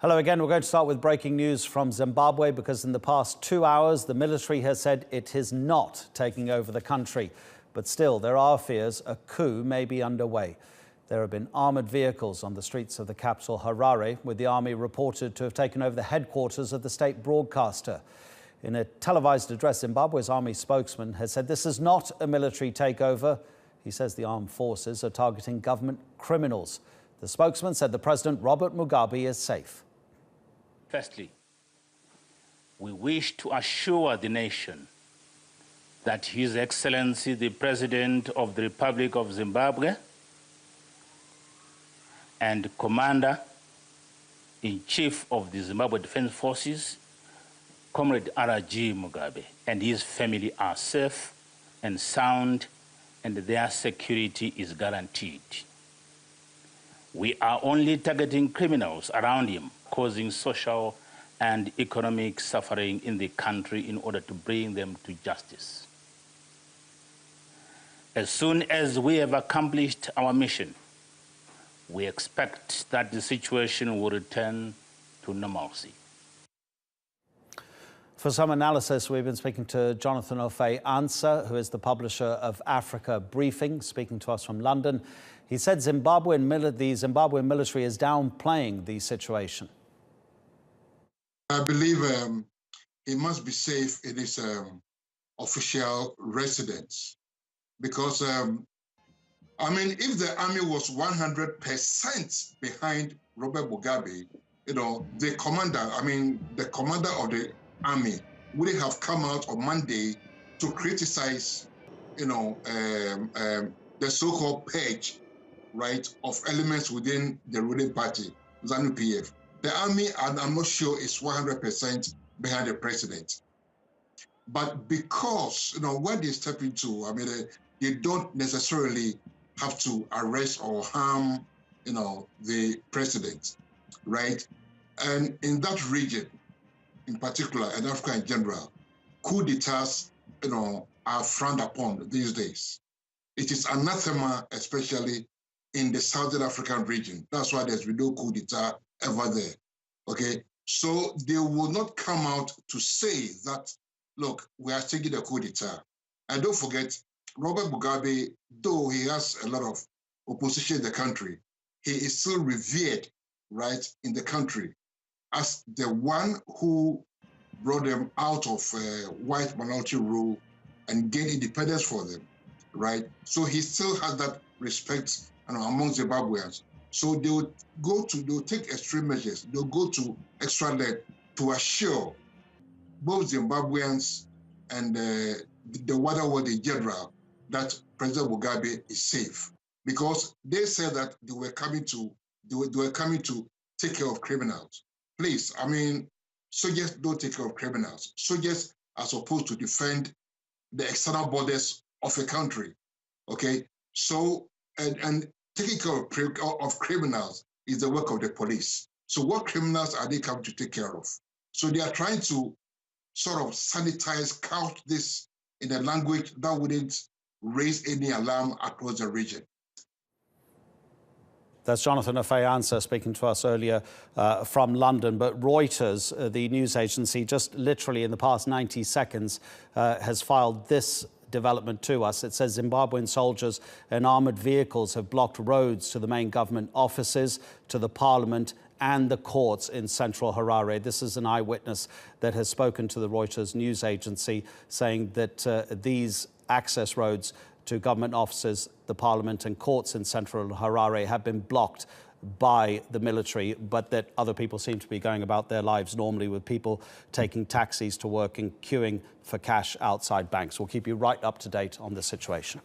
Hello again. We're going to start with breaking news from Zimbabwe because in the past 2 hours, the military has said it is not taking over the country. But still, there are fears a coup may be underway. There have been armoured vehicles on the streets of the capital, Harare, with the army reported to have taken over the headquarters of the state broadcaster. In a televised address, Zimbabwe's army spokesman has said this is not a military takeover. He says the armed forces are targeting government criminals. The spokesman said the President, Robert Mugabe, is safe. Firstly, we wish to assure the nation that His Excellency, the President of the Republic of Zimbabwe and Commander-in-Chief of the Zimbabwe Defense Forces, Comrade R.G. Mugabe, and his family are safe and sound, and their security is guaranteed. We are only targeting criminals around him, causing social and economic suffering in the country in order to bring them to justice. As soon as we have accomplished our mission, we expect that the situation will return to normalcy. For some analysis, we've been speaking to Jonathan Ofei-Ansah, who is the publisher of Africa Briefing, speaking to us from London. He said the Zimbabwean military is downplaying the situation. I believe he must be safe in his official residence because, if the army was 100% behind Robert Mugabe, the commander of the army wouldn't have come out on Monday to criticize, the so-called purge, right, of elements within the ruling party, ZANU-PF. The army, I'm not sure, is 100% behind the president. But because, what they step into, they don't necessarily have to arrest or harm, the president, right? And in that region, in particular, and Africa in general, coup d'etats, are frowned upon these days. It is anathema, especially in the Southern African region. That's why there's been no coup d'etat ever there, okay? So they will not come out to say that, look, we are taking a coup d'etat. And don't forget, Robert Mugabe, though he has a lot of opposition in the country, he is still revered, right, in the country as the one who brought them out of white minority rule and gained independence for them, right? So he still has that respect among Zimbabweans. So they'll take extreme measures. They'll go to extra length to assure both Zimbabweans and the wider world in general that President Mugabe is safe, because they said that they were coming to take care of criminals. Please, soldiers don't take care of criminals. Soldiers are supposed to defend the external borders of a country. Okay, so and taking care of criminals is the work of the police. So what criminals are they coming to take care of? So they are trying to sort of sanitize, couch this in a language that wouldn't raise any alarm across the region. That's Jonathan Ofei-Ansah speaking to us earlier from London. But Reuters, the news agency, just literally in the past 90 seconds, has filed this development to us. It says Zimbabwean soldiers and armoured vehicles have blocked roads to the main government offices, to the parliament and the courts in central Harare. This is an eyewitness that has spoken to the Reuters news agency, saying that these access roads to government offices, the parliament and courts in central Harare have been blocked by the military, but that other people seem to be going about their lives normally, with people taking taxis to work and queuing for cash outside banks. We'll keep you right up to date on the situation.